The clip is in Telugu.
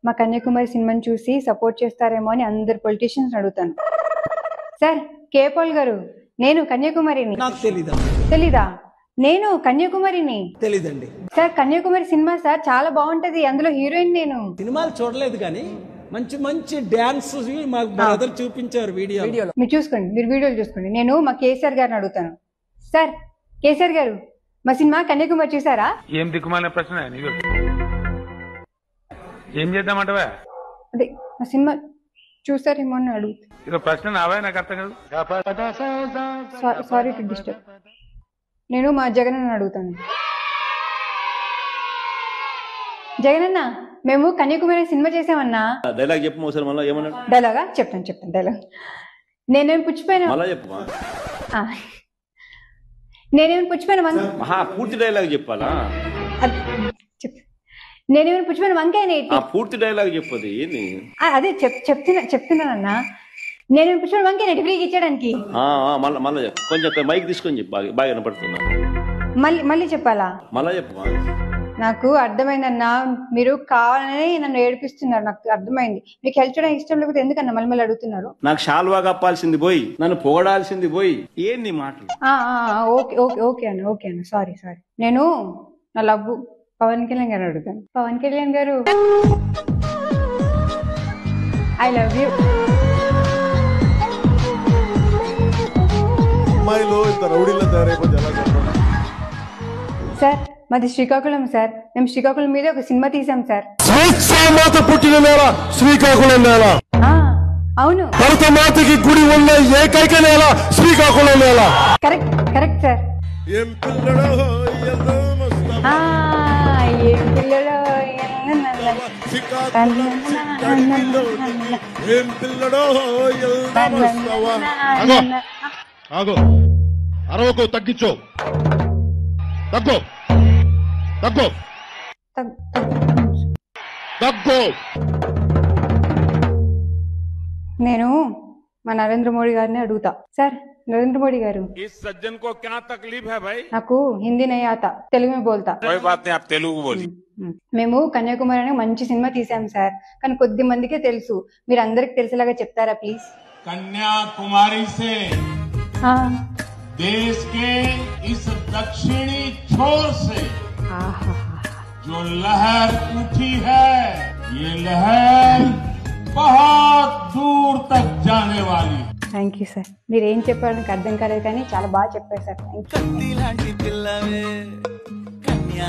మా కన్యాకుమారి సినిమాని చూసి సపోర్ట్ చేస్తారేమో అని అందరు పొలిటీషియన్స్ అడుగుతాను. సార్ కేపాల్ గారు, నేను కన్యాకుమారిని. నాకు తెలీదా? నేను కన్యాకుమారిని. తెలీదండి సార్ కన్యాకుమారి సినిమా సార్ చాలా బాగుంటది, అందులో హీరోయిన్ నేను. సినిమాలు చూడలేదు కానీ మంచి మంచి డాన్స్ మా బ్రదర్ చూపించారు వీడియోలో. మీరు చూసుకోండి, మీరు వీడియోలు చూసుకోండి. నేను మా కేసీఆర్ గారిని అడుగుతాను. సార్ కేసీఆర్ గారు, మా సినిమా కన్యాకుమారి చూసారా? ఏం దిక్కుమాలిన ప్రశ్న, ఏం చేద్దామంటవా? అదే మా సినిమా చూసారేమో అని అడుగుతా. ఇదో ప్రశ్న నావా, నాకు అర్థం కాదు. Sorry to disturb. నేను మా జగన్ అన్న అడుగుతాను. జగనన్న, మేము కన్యాకుమారి సినిమా చేసామన్నా. డైలాగ్ చెప్పు ఒకసారి, మళ్ళీ ఏమన్నాడు? డైలాగా చెప్తాను డైలాగ్. నేనేమి పుచ్చిపోయినా పూర్తి డైలాగ్ చెప్పాలా? నేనేమైనా పుచ్చిపోయిన వంకాయ పూర్తి డైలాగ్ చెప్పదు ఏంది? అదే చెప్తున్నానన్నా. నేనేమైనా పుచ్చిపోయిన వంకాయ ఫ్రీగా ఇచ్చేయడానికి. మళ్ళీ కొంచెం మైక్ తీసుకొని చెప్పు, బాగా వినపడుతున్నా. మళ్ళీ చెప్పాలా? మళ్ళా చెప్పు. నాకు అర్థమైందన్నా, మీరు కావాలని నన్ను ఏడిపిస్తున్నారు. నాకు అర్థమైంది. మీకు హెల్ప్ చేయడానికి ఇష్టం లేకపోతే ఎందుకన్నా మళ్ళీ అడుగుతున్నారు? నాకు షాల్వా కప్పాల్సింది పోయి, నన్ను పొగడాల్సింది పోయి, ఏంది మాటలు? ఓకే అన్న సారీ. నేను నా లవ్ పవన్ కళ్యాణ్ గారు అడుగుతాను. పవన్ కళ్యాణ్ గారు, ఐ లవ్ యూ. సార్ మాది శ్రీకాకుళం సార్. మేము శ్రీకాకుళం మీద ఒక సినిమా తీసాం సార్. పుట్టిన నేల శ్రీకాకుళం నేల. అవును, భరతమాతకి గుడి ఉన్న ఏకైక నేల శ్రీకాకుళం నేల. Correct sir. ఏం పిల్లడో అరవకు, తగ్గించో, తగ్గో. నేను మా నరేంద్ర మోడీ గారిని అడుగుతా. సార్ నరేంద్ర మోడీ గారు, నాకు హిందీ నై ఆతా, తెలుగు మే బోల్తా. మేము కన్యాకుమారి అనే మంచి సినిమా తీసాం సార్, కానీ కొద్ది మందికే తెలుసు. మీరు అందరికి తెలిసేలాగా చెప్తారా ప్లీజ్? कन्याकुमारी से देश के इस दक्षिणी छोर से जो लहर उठी है, ये लहर बहुत दूर तक जाने वाली. Thank you sir. మీరు ఏం చెప్పారు నాకు అర్థం కాలేదు, కానీ చాలా బాగా చెప్పారు సార్. Thank you.